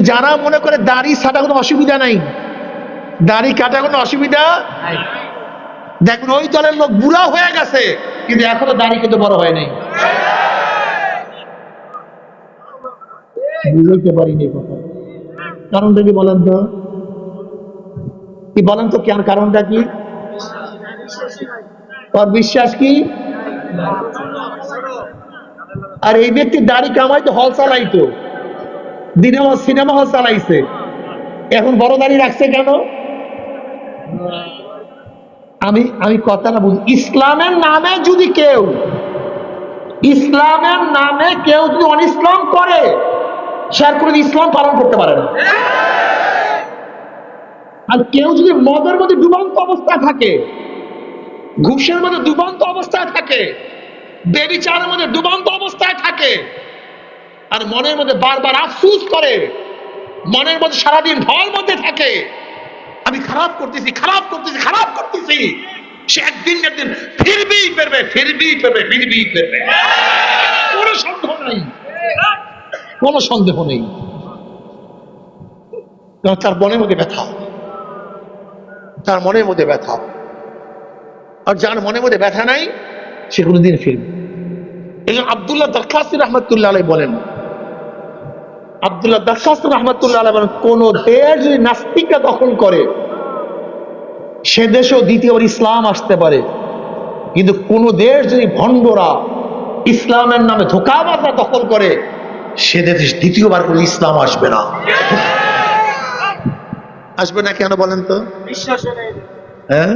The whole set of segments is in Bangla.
যারা মনে করে দাড়ি ছাটা কোনো অসুবিধা নাই, দাড়ি কাটা কোনো অসুবিধা নাই, দেখুন ওই দলের লোক বুড়া হয়ে গেছে কিন্তু এখনো দাড়ি কিন্তু বড় হয় নাই। বুঝতে পারিনি কথা, কারণটা কি বলেন তো? কি বলেন তো, কেন কারণটা কি? ওর বিশ্বাস কি? আর এই ব্যক্তি দাড়ি কামাইতো, হল চালাইতো, সিনেমা হল চালাইছে, এখন বড় দাড়ি রাখছে কেন? আমি কথাটা বুঝি, ইসলামের নামে যদি কেউ যদি অনিসলাম করে, সে আর কোনো ইসলাম পালন করতে পারে না। আর কেউ যদি মদের মধ্যে ডুবন্ত অবস্থায় থাকে, ঘুষের মধ্যে ডুবন্ত অবস্থায় থাকে, বেবিচারের মধ্যে ডুবন্ত অবস্থায় থাকে, আর মনের মধ্যে বারবার আফসোস করে, মনের মধ্যে সারাদিন ভয়ের মধ্যে থাকে, আমি খারাপ করতেছি, সে একদিন ফিরবি পেরবে। কোনো সন্দেহ নেই, তার মনের মধ্যে ব্যথা, আর যার মনের মধ্যে ব্যথা নাই সে কোনোদিন ফিরবে। এই জন্য আব্দুল্লাহ দারখাস্তি রহমতুল্লাহ আলাইহি বলেন, কোন দেশ যদি নাস্তিকরা দখল করে, সে দেশেও দ্বিতীয়বার ইসলাম আসতে পারে, কিন্তু কোন দেশ যদি ভণ্ডরা ইসলামের নামে ধোঁকাবাজরা দখল করে, সে দেশে দ্বিতীয়বার কোনো ইসলাম আসবে না। আসবে না কেন বলেন তো? হ্যাঁ,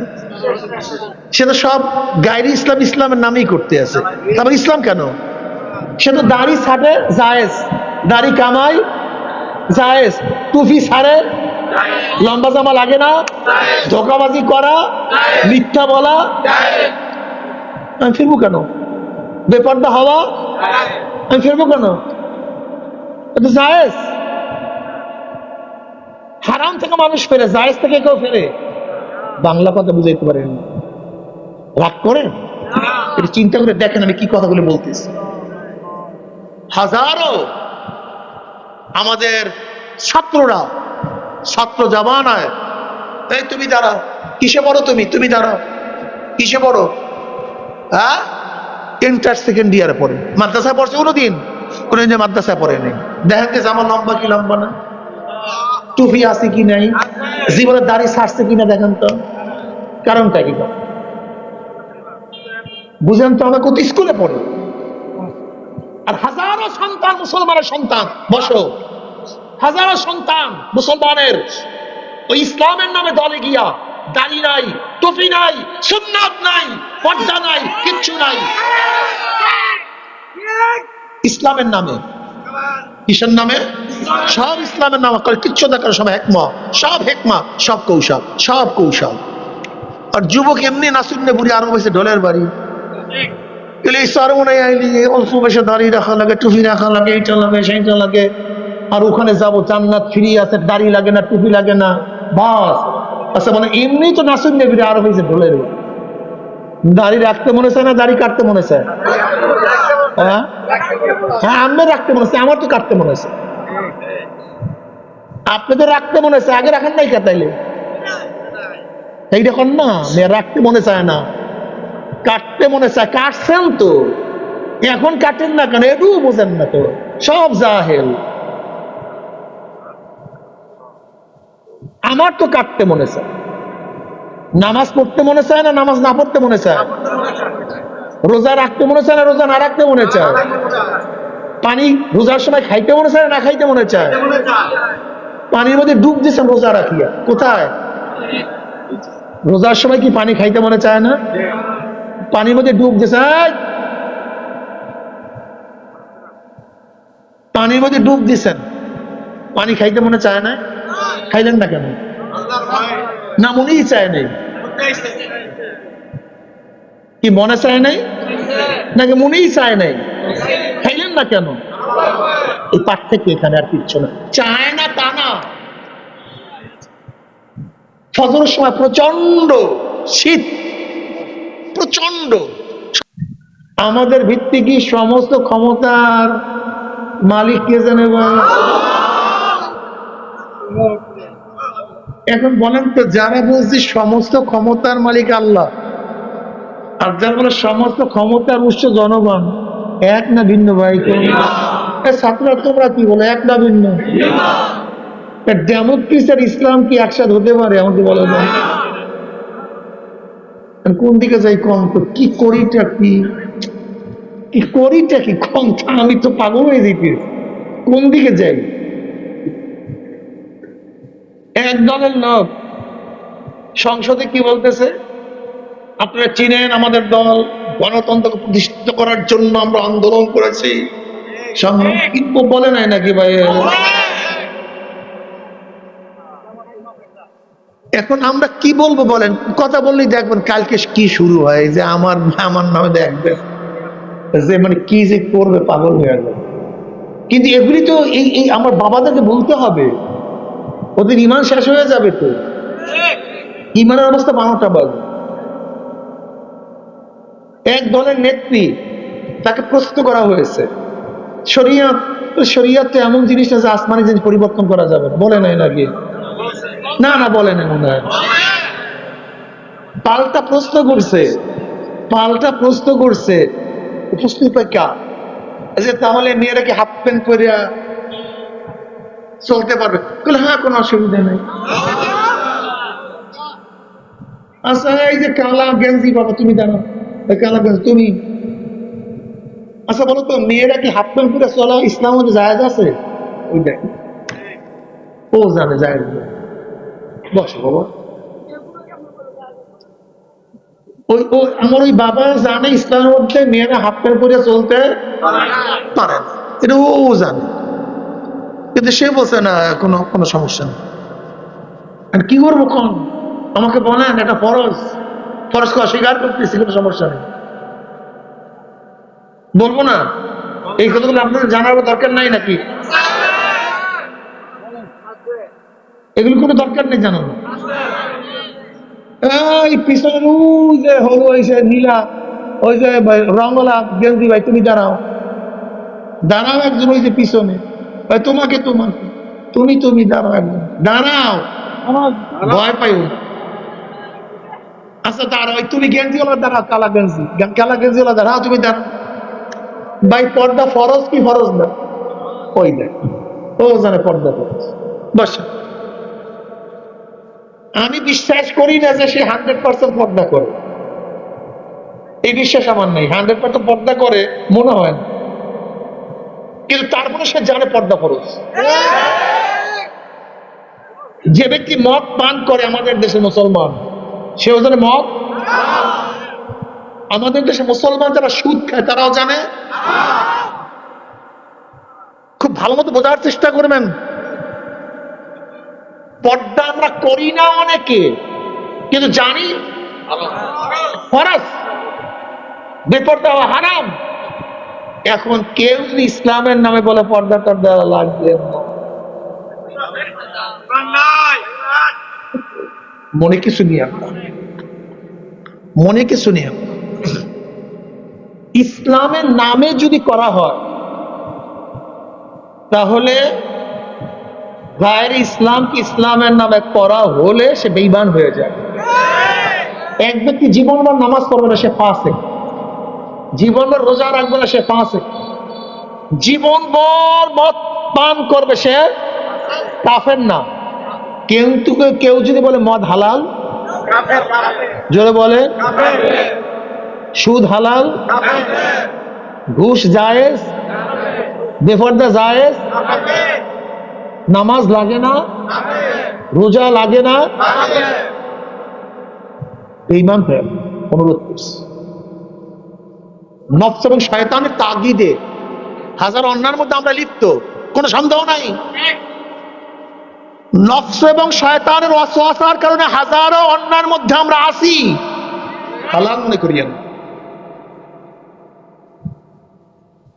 সে তো সব গায়রি ইসলামের নামেই করতে আছে, তারপর ইসলাম কেন? সে তো দাড়ি ছাড়ে জায়েজ, দাড়ি কামাই জায়েজ, টুপি ছাড়ে, লম্বা জামা লাগে না, ধোঁকাবাজি করা, মিথ্যা বলা, আমি ফিরবো কেন? বেপর্দা হওয়া, আমি ফিরবো কেন? এটা জায়েজ। হারাম থেকে মানুষ ফেরে, জায়েজ থেকে কেউ ফেরে? বাংলা কথা বুঝাইতে পারেন, রাগ করেন? এটা চিন্তা করে দেখেন আমি কি কথাগুলো বলতেছি। হাজারো আমাদের ছাত্র জামানায়, এই তুমি দাঁড়াও, কিসে পড়ো তুমি দাঁড়াও, কিসে পড়ো? হ্যাঁ, ইন্টার সেকেন্ড ইয়ারে পড়ে। মাদ্রাসায় পড়ছে কোনোদিন? কোনোদিন মাদ্রাসায় পড়ে নেই। দেখেন যে জামা লম্বা কি লম্বা না, টুপি আছে কি নাই, জীবনের দাড়ি ছাড়ছে কিনা দেখেন তো। কারণটা কি বুঝেন তো? আমরা কত স্কুলে পড়ি, আর হাজারো সন্তান, মুসলমানের সন্তান, বসো, হাজারো সন্তান মুসলমানের ওই ইসলামের নামে দলে গিয়া দাড়ি নাই, টুপি নাই, সুন্নাত নাই, পর্দা নাই, কিচ্ছু নাই, ইসলামের নামে। কিসের নামে? সব ইসলামের নামে করে, কিচ্ছু দেখার সব হেকমা, সব কৌশল। আর যুবক এমনি নাসুন্নে বুড়ি, আরো বসে ঢোলের বাড়ি, অল্প বয়সে দাড়ি রাখা লাগে, টুপি রাখা লাগে, এইটা লাগে সেইটা লাগে, আর ওখানে যাবো জান্নাত ফ্রি আছে, দাড়ি লাগে না, টুপি লাগে না, বাস। আচ্ছা, মানে এমনি তো নাসুন্নে বুড়ি আরো হয়েছে ঢোলের বাড়ি। দাড়ি রাখতে মনে চায় না দাড়ি কাটতে মনে চায়? হ্যাঁ, আমি রাখতে মনে চায়, আমার তো কাটতে মনে আছে। আপনি তো রাখতে মনে চায়, আগে রাখেন নাই কাটাইলে এইটা কর না। রাখতে মনে চায় না, কাটতে মনে চায়, কাটছেন তো, এখন কাটেন না কেন? এটু বোঝেন না তো, সব জাহেল। আমার তো কাটতে মনে চায়, নামাজ পড়তে মনে চায় না নামাজ না পড়তে মনে চায়? রোজা রাখতে মনে চায় না রোজা না রাখতে মনে চায়? পানি রোজার সময় খাইতে মনে চায় না খাইতে মনে চায়? পানির মধ্যে ডুব দিচ্ছেন রোজা রাখিয়া, কোথায়? রোজার সময় কি পানি খাইতে মনে চায় না? পানির মধ্যে ডুব দিয়েছে, পানির মধ্যে ডুব দিচ্ছেন, পানি খাইতে মনে চায় না? খাইলেন না কেন? না মনেই চায় নাই? কি মনে চায় নাই নাকি মনেই চায় নাই? খাইলেন না কেন? এই পার্থক্য এখানে, আর কিচ্ছু না। চায় না তা না। ফজরের সময় প্রচন্ড শীত, প্রচন্ড। আমাদের ভিত্তি কি সমস্ত ক্ষমতার মালিক কে জানে? এখন বলেন তো, যারা বলছে সমস্ত ক্ষমতার মালিক আল্লাহ, আর যারা বলে সমস্ত ক্ষমতার উৎস জনগণ, এক না ভিন্ন ভাই? ছাত্ররা তোমরা কি বলে, এক না ভিন্ন? ডেমোক্রেসি আর ইসলাম কি একসাথে হতে পারে? আমাকে বলা যায় কোন দিকে যাই কম তো, কি করিটা কি, কি করিটা কি কম, আমি তো পাগল হয়ে যেতে, কোন দিকে যাই? এক দলের লোক সংসদে কি বলতেছে, আপনারা চিনেন আমাদের দল গণতন্ত্রকে প্রতিষ্ঠিত করার জন্য আমরা আন্দোলন করেছি, কিন্তু বলে নাই নাকি ভাই? এখন আমরা কি বলবো বলেন? কথা বললেই দেখবেন কালকে কি শুরু হয়, যে আমার আমার নামে দেখবেন যে মানে কি যে করবে, পাগল হয়ে যাবে। কিন্তু এগুলি তো এই আমার বাবাদেরকে বলতে হবে, ওদের ইমান শেষ হয়ে যাবে তো। ইমানের অবস্থা 12টা বাজে। এক দলের নেত্রী, তাকে প্রশ্ন করা হয়েছে, শরিয়ত, শরিয়ত তো এমন জিনিস না যে আসমানি জিনিস পরিবর্তন করা যাবে না, বলে নাই নাকি? না না, বলে নাই মনে হয়। পাল্টা প্রশ্ন করছে, পাল্টা প্রশ্ন করছে, প্রশ্ন কা যে তাহলে মেয়েরা কি হাফ প্যান্ট পরে চলতে পারবে? বলে হ্যাঁ, কোনো অসুবিধা নেই। আচ্ছা, এই যে কালা গেঞ্জি বাবা, তুমি জানো কালা গেঞ্জি তুমি, আচ্ছা বলো তো, মেয়েরা কি হাফ প্যান্ট পরে চলা ইসলাম মধ্যে জায়েজ আছে? ওই দেখ, ও জানে জায়েজ। বসো বাবা, ওই আমার ওই বাবা জানে ইসলামের মধ্যে মেয়েরা হাফ প্যান্ট পরে চলতে পারে না, এটা ও জানে, কিন্তু সে বলছে না কোনো কোনো সমস্যা নেই। আর কি করবো কোন, আমাকে বলেন, এটা ফরজ, ফরজকে অস্বীকার করতেছি, কোনো সমস্যা নেই, বলবো না? এই কথাগুলো আপনাদের জানার দরকার নাই নাকি? এগুলো কোনো দরকার নেই জানানো। এই পিছনের ওই যে হলো, ওই যে নীলা, ওই যে রঙলা গেঞ্জি ভাই, তুমি দাঁড়াও, দাঁড়াও একজন, ওই যে পিছনে, তোমাকে তোমাকে, তুমি তুমি দাঁড়াও একজন, দাঁড়াও, ভয় পাইও না। আচ্ছা দাঁড়াও, তুমি গেঞ্জিওয়ালা দাঁড়াও, কালা গেঞ্জি, কালা গেঞ্জিওয়ালা দাঁড়াও, তুমি দাঁড়াও ভাই। পর্দা ফরজ কি ফরজ না? ওই দেখ, ও জানে পর্দা ফরজ। বস, আমি বিশ্বাস করি না যে সে 100% পর্দা করে, এই বিশ্বাস আমার নেই। 100% পর্দা করে মনে হয় না, কিন্তু তারপরে সে জানে পর্দা ফরজ। যে ব্যক্তি মদ পান করে আমাদের দেশে মুসলমান, সেও জানে মদ। আমাদের দেশে মুসলমান যারা সুদ খায় তারাও জানে। খুব ভালো মতো বোঝার চেষ্টা করবেন, পর্দা আমরা করি না অনেকে, কিন্তু জানি ফরজ, বেপর্দা হারাম। এখন কেউ যদি ইসলামের নামে বলে পর্দা টর্দা লাগবে না, মনে কিছু নিয়ে আমরা, মনে কিছু নিয়ে, ইসলামের নামে যদি করা হয় তাহলে গায়ের ইসলাম কি ইসলামের নামে করা হলে সে বেঈমান হয়ে যায়। এক ব্যক্তি জীবনভর নামাজ পড়বে না, সে ফাসিক। জীবনভর রোজা রাখবে না, সে ফাসিক। জীবনভর মদ পান করবে, সে কাফের না। কিন্তু কেউ যদি বলে মদ হালাল, জোরে বলে, সুদ হালাল, ঘুষ জায়েজ, বেপরদা জায়েজ, নামাজ লাগে না, রোজা লাগে না, বেঈমান হয়ে অনুরোধ করছে। নফস এবং শয়তানের তাগিদে হাজারো অন্যায়ের মধ্যে আমরা লিপ্ত, কোনো সন্দেহ নাই। নফস এবং শয়তানের ওয়াসওয়াসার কারণে হাজারো অন্যায়ের মধ্যে আমরা আছি, হালাল মনে করি না।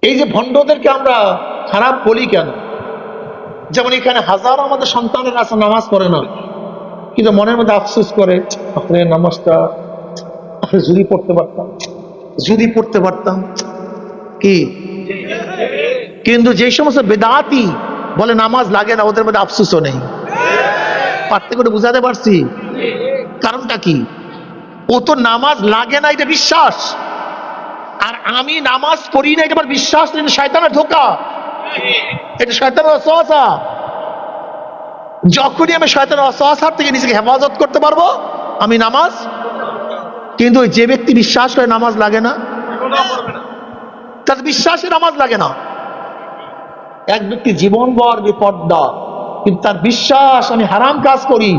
এই যে ভণ্ডদেরকে আমরা খারাপ বলি কেন? যেমন এখানে হাজারো আমাদের সন্তানের আছে নামাজ পড়ে না, কিন্তু মনের মধ্যে আফসোস করে, আপনার নামাজটা যদি পড়তে পারতাম, যদি পড়তে পারতাম কি। কিন্তু যে সমস্ত বেদাতি বলে নামাজ লাগে না, ওদের মধ্যে আফসোসও নেই। পার্থক্য করে বুঝাতে পারছি? কারণটা কি? ও তো নামাজ লাগে না এটা বিশ্বাস, আর আমি নামাজ পড়ি না এটা আমার বিশ্বাস, এটা শয়তানের ধোঁকা, এটা শয়তানের ওয়াসওয়াসা। যখনই আমি শয়তানের ওয়াসওয়াসার থেকে নিজেকে হেফাজত করতে পারবো আমি নামাজ। কিন্তু যে ব্যক্তি বিশ্বাস করে নামাজ লাগে না, তার বিশ্বাসে নামাজ লাগে না। এক ব্যক্তি জীবনভর বেপর্দা, কিন্তু তার বিশ্বাস আমি হারাম কাজ করি,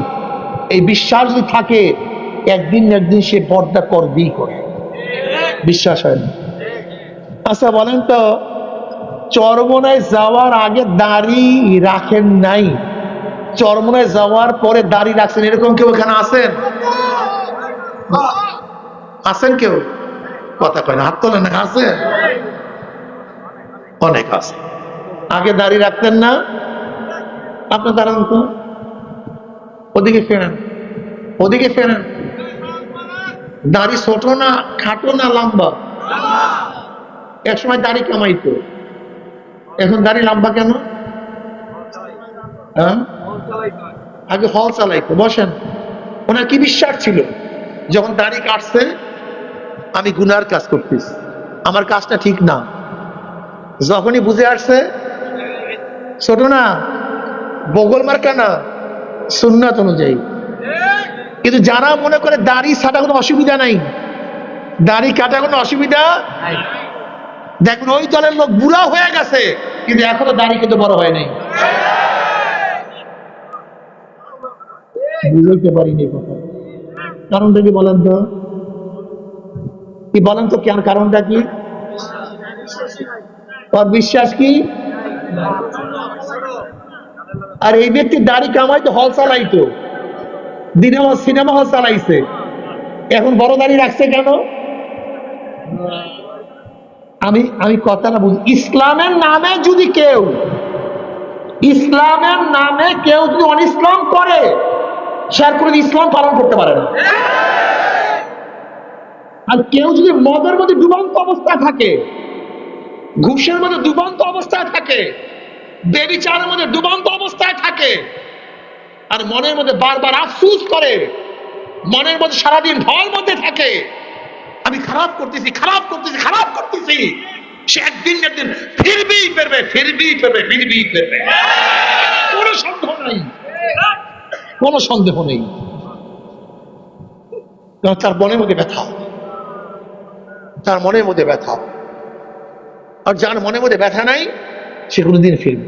এই বিশ্বাস যদি থাকে একদিন না একদিন সে পর্দা করবেই করে। বিশ্বাস হয় না? আচ্ছা বলেন তো, চরমনায় যাওয়ার আগে দাড়ি রাখেন নাই, চরমনায় যাওয়ার পরে দাড়ি রাখছেন, এরকম কেউ এখানে আছেন? আছেন কেউ? কথা কয় না, হাত তোলেন না। আছে? অনেক আছে। আগে দাড়ি রাখতেন না? আপনি দাঁড়ান তো, ওদিকে ফেরেন, ওদিকে ফেরেন। দাড়ি ছোট না খাটো না লম্বা? এক সময় দাড়ি কামাইতো, এখন দাড়ি লম্বা কেন? হ্যাঁ, আগে হল চালাইতো। বসেন। ওনার কি বিশ্বাস ছিল? যখন দাড়ি কাটছে আমি গুনার কাজ করতেছি, আমার কাজটা ঠিক না। যখনই বুঝে আসছে ছোট না, বগল মার্কা না, সুন্নাত অনুযায়ী। কিন্তু যারা মনে করে দাড়ি ছাটা কোনো অসুবিধা নাই, দাড়ি কাটা কোনো অসুবিধা, দেখুন ওই দলের লোক বুড়া হয়ে গেছে কিন্তু এখনো দাড়ি কিন্তু বড় হয় নাই। বুঝতে পারিনি কথা। কারণটা কি বলেন তো? কি বলেন তো, কেন কারণটা কি? ওর বিশ্বাস কি? আর এই ব্যক্তি দাড়ি কামাইতো, হল চালাইতো, সিনেমা হল চালাইছে, এখন বড় দাড়ি রাখছে কেন? আমি কথাটা বুঝি। ইসলামের নামে যদি কেউ, ইসলামের নামে কেউ যদি অনিসলাম করে, সে আর কোনো ইসলাম পালন করতে পারে না। আর কেউ যদি মদের মধ্যে ডুবন্ত অবস্থায় থাকে, ঘুষের মধ্যে ডুবন্ত অবস্থায় থাকে, বেবিচারের মধ্যে ডুবন্ত অবস্থায় থাকে, আর মনের মধ্যে বারবার আফসোস করে, মনের মধ্যে সারাদিন ভয়ের মধ্যে থাকে, আমি খারাপ করতেছি, খারাপ করতেছি, খারাপ করতেছি, সে একদিন একদিন ফিরবেই ফিরবে, ফিরবেই ফিরবে, ফিরবেই ফিরবে। কোনো সন্দেহ নাই, কোনো সন্দেহ নেই। তার মনের মধ্যে ব্যথা, তার মনের মধ্যে ব্যথা। আর যার মনের মধ্যে ব্যথা নাই সে কোনোদিন ফিরবে।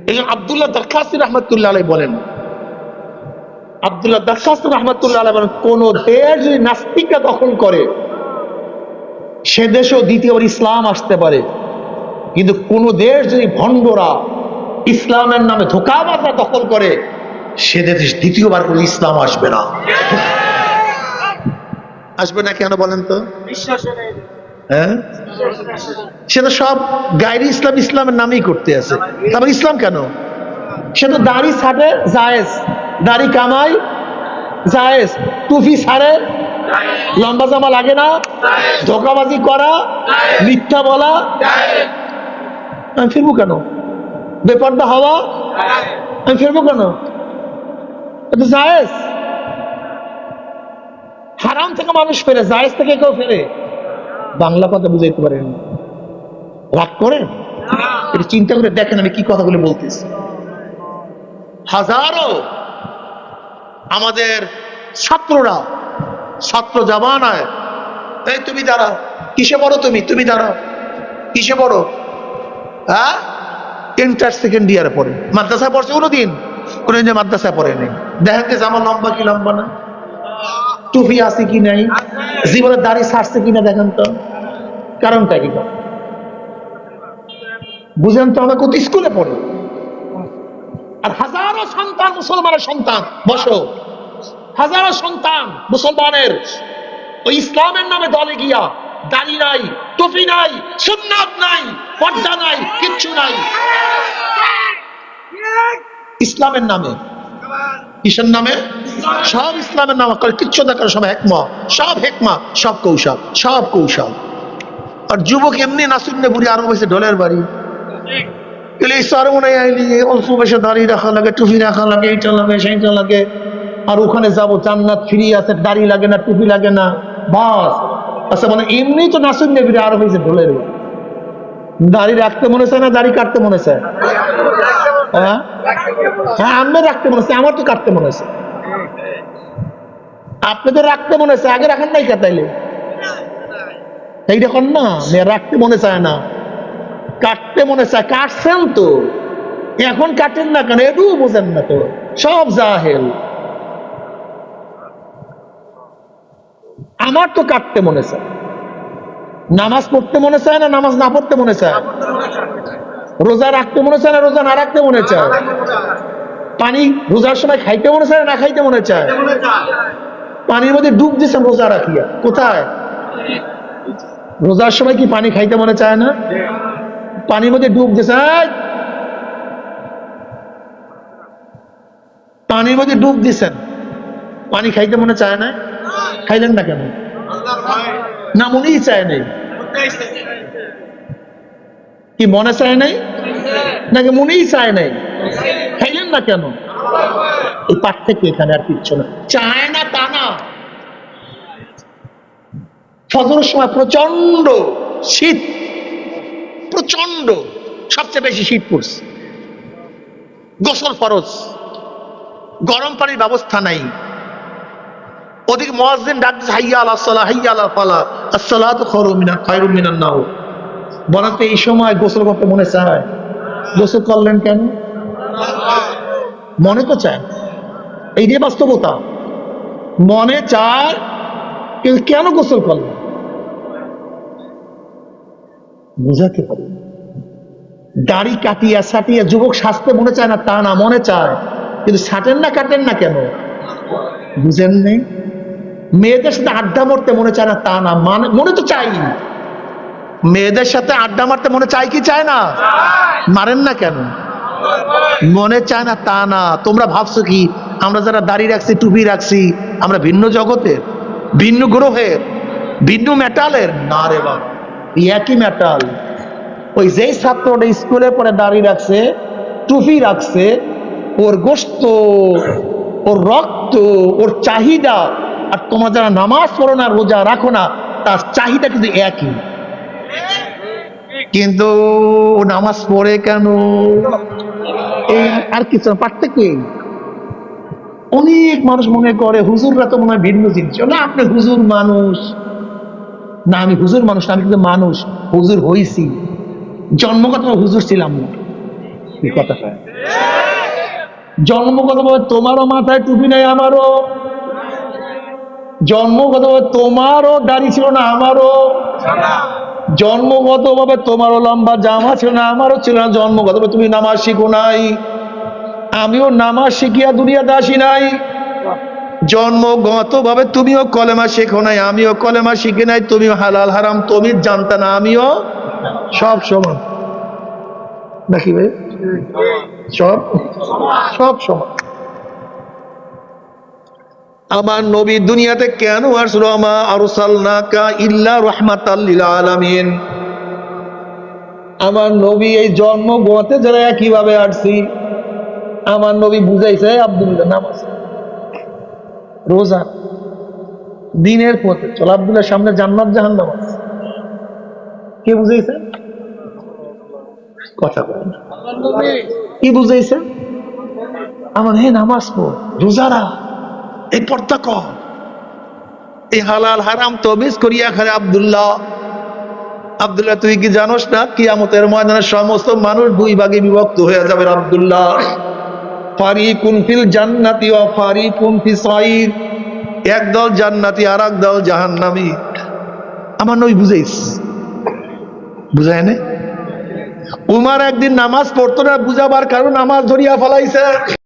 এই জন্য আব্দুল্লাহ দরখাস্তি রহমতুল্লাহ আলাইহি বলেন, আব্দুল্লাহ দরখাস্তি রহমতুল্লাহ আলাইহি বলেন, কোন দেশ যদি নাস্তিকরা দখল করে সে দেশেও দ্বিতীয়বার ইসলাম আসতে পারে, কিন্তু কোন দেশ যদি ভণ্ডরা ইসলামের নামে ধোঁকাবাজরা দখল করে সে দেশে দ্বিতীয়বার কোনো ইসলাম আসবে না। আসবে না কেন বলেন তো? হ্যাঁ, সে তো সব গায়রি ইসলাম ইসলামের নামেই করতে আছে। তারপর ইসলাম কেন? সে তো দাড়ি ছাড়ে জায়েজ, দাড়ি কামাই জায়েজ, টুপি ছাড়ে, লম্বা জামা লাগে না, ধোঁকাবাজি করা, মিথ্যা বলা, আমি ফিরবো কেন? বেপর্দা হওয়া, আমি ফিরবো কেন? এটা জায়েজ। হারাম থেকে মানুষ ফেরে, জায়েজ থেকে কেউ ফেরে? বাংলা কথা বুঝাইতে পারেন? রাগ করেন? এটা চিন্তা করে দেখেন আমি কি কথাগুলো বলতেছি। হাজারো আমাদের ছাত্ররা, ছাত্র জামানায়, এই তুমি দাঁড়াও, কিসে পড়ো তুমি? তুমি দাঁড়াও, কিসে পড়ো? হ্যাঁ, ইন্টার সেকেন্ড ইয়ারে পড়ে। মাদ্রাসায় পড়ছে কোনোদিন? কোনোদিন যে মাদ্রাসায় পড়ে নেই। দেখেন যে জামা লম্বা কি লম্বা না, টুপি আছে কি নাই, জীবনে দাড়ি ছাড়ছে কিনা দেখেন তো। কারণটা কি? বুঝেন তো? আমরা কত স্কুলে পড়ে, আর হাজারো সন্তান, মুসলমানের সন্তান, বসো, হাজারো সন্তান মুসলমানের ওই ইসলামের নামে দলে গিয়া দাড়ি নাই, টুপি নাই, সুন্নাত নাই, পর্দা নাই, কিচ্ছু নাই, ইসলামের নামে। কিসের নামে? সব ইসলামের নামে করে, কিচ্ছু দেখার সব হেকমা, সব হেকমা, সব কৌশল, সব কৌশল। আর যুবক এমনি নাসুন্নে বুড়ি আরো হয়েছে ঢোলের বাড়ি, চরমনে আইলি অল্প বয়সে দাড়ি রাখা লাগে, টুপি রাখা লাগে, এইটা লাগে সেইটা লাগে, আর ওখানে যাবো জান্নাত ফ্রি আছে, দাড়ি লাগে না, টুপি লাগে না, বাস। আচ্ছা মানে এমনি তো নাসুন নেবি আরো হয়েছে ঢোলের। দাড়ি রাখতে মনে চায় না দাড়ি কাটতে মনে চায়? হ্যাঁ হ্যাঁ, আমি রাখতে মনে হচ্ছে, আমার তো কাটতে মনে হচ্ছে। আপনি তো রাখতে মনে হচ্ছে, আগে রাখেন নাই কাটাইলে এইটা কর না। রাখতে মনে চায় না, কাটতে মনে চায়, কাটছেন তো, এখন কাটেন না কেন? এটু বোঝেন না তো, সব জাহেল। আমার তো কাটতে মনে চায়। নামাজ পড়তে মনে চায় না নামাজ না পড়তে মনে চায়? রোজা রাখতে মনে চায় না রোজা না রাখতে মনে চায়? পানি রোজার সময় খাইতে মনে চায় না খাইতে মনে চায়? পানির মধ্যে ডুব দিচ্ছেন রোজা রাখিয়া, কোথায়? রোজার সময় কি পানি খাইতে মনে চায় না? পানির মধ্যে ডুব দিচ্ছে, পানির মধ্যে ডুব দিচ্ছেন, পানি খাইতে মনে চায় না? খাইলেন না কেন? না মনেই চায় নাই? কি মনে চায় নাই নাকি মনেই চায় নাই? খাইলেন না কেন? এই পার্থক্য এখানে, আর কিচ্ছু না। চায় না তা না। ফজরের সময় প্রচন্ড শীত, প্রচন্ড, সবচেয়ে বেশি শীত পড়ছে, গোসল ফরজ, গরম পানির ব্যবস্থা নাই। ওদিকে মুয়াজ্জিন ডাক দিচ্ছে হাইয়া আলাস সালাহ হাইয়া আলাল ফালাহ আস-সালাতু খায়রুম মিনান নাওম। বলেন তো এই সময় গোসল করতে মনে চায়? গোসল করলেন কেন? মনে তো চায়, এই যে বাস্তবতা, মনে চায় কিন্তু কেন গোসল করলেন বুঝাতে পারি। দাড়ি কাটিয়া সাটিয়া যুবক সাজতে মনে চায় না তা না, মনে চায়, কিন্তু ছাটেন না কাটেন না কেন? বুঝেন নেই? মেয়েদের সাথে আড্ডা মারতে মনে চায় না তা না, মনে তো চাই। মেয়েদের সাথে আড্ডা মারতে মনে চায় কি চায় না? মারেন না কেন? মনে চায় না তা না। তোমরা ভাবছো কি আমরা যারা দাড়ি রাখছি টুপি রাখছি আমরা ভিন্ন জগতের, ভিন্ন গ্রহের, ভিন্ন মেটালের? না রে বাবা, একই মেটাল। ওই যেই ছাত্রটা স্কুলে পরে দাড়ি রাখছে টুপি রাখছে, ওর গোশত, ওর রক্ত, ওর চাহিদা, আর তোমরা যারা নামাজ পড়ো না রোজা রাখো না তার চাহিদা কিন্তু একই। কিন্তু ও নামাজ পড়ে কেন? এই আর কিছু না, পার্থক্য। অনেক মানুষ মনে করে হুজুররা তো মনে হয় ভিন্ন জিনিস। না, আপনি হুজুর মানুষ না, আমি হুজুর মানুষ না, আমি কিন্তু মানুষ, হুজুর হইছি, জন্মগত হুজুর ছিলাম না। এই কথাটা জন্মগতভাবে তোমারও মাথায় টুপি নাই আমারও, জন্মগতভাবে তোমারও দাড়ি ছিল না আমারও, জন্মগতভাবে তোমারও লম্বা জামা ছিল না আমারও ছিল না, জন্মগতভাবে তুমি নামাজ শিখো নাই, আমিও নামাজ শিখিয়া দুনিয়াতে আসি নাই, জন্মগতভাবে তুমিও কলেমা শেখো নাই আমিও কলেমা শিখি নাই, তুমিও হালাল হারাম তুমি জানতা না আমিও, সব সমান নাকি ভাই? সব সব সমান। আমার নবী দুনিয়াতে কেন আসলো? মা আরসালনাকা ইল্লা রাহমাতাল লিল আলামিন। আমার নবী এই জন্ম গোতে যারা কিভাবে আসছি, আমার নবী বুঝাইছে আব্দুল্লাহ নামাজ রোজা দিনের পথে চল, আব্দুল্লাহ সামনে জান্নাত জাহান্নাম আছে, কে বুঝাইছে? কথা বলেন কি বুঝাইছে? আমার হে নামাজ পড়, রোজারা, এই পর্দা কর, এই হালাল হারাম তমিজ করিয়া খারে। আব্দুল্লাহ, আব্দুল্লাহ তুই কি জানোস না কিয়ামতের ময়দানে সমস্ত মানুষ দুই ভাগে বিভক্ত হয়ে যাবে। আব্দুল্লাহ, ফারিকুন ফিল জান্নাতি ওয়া ফারিকুন ফিস সাইর, একদল জান্নাতি আর একদল জাহান্নামী। আমার নবী বুঝাইস, বুঝায় না? উমার একদিন নামাজ পড়তো না, বুঝাবার কারণ নামাজ ধরিয়া ফেলাইছে।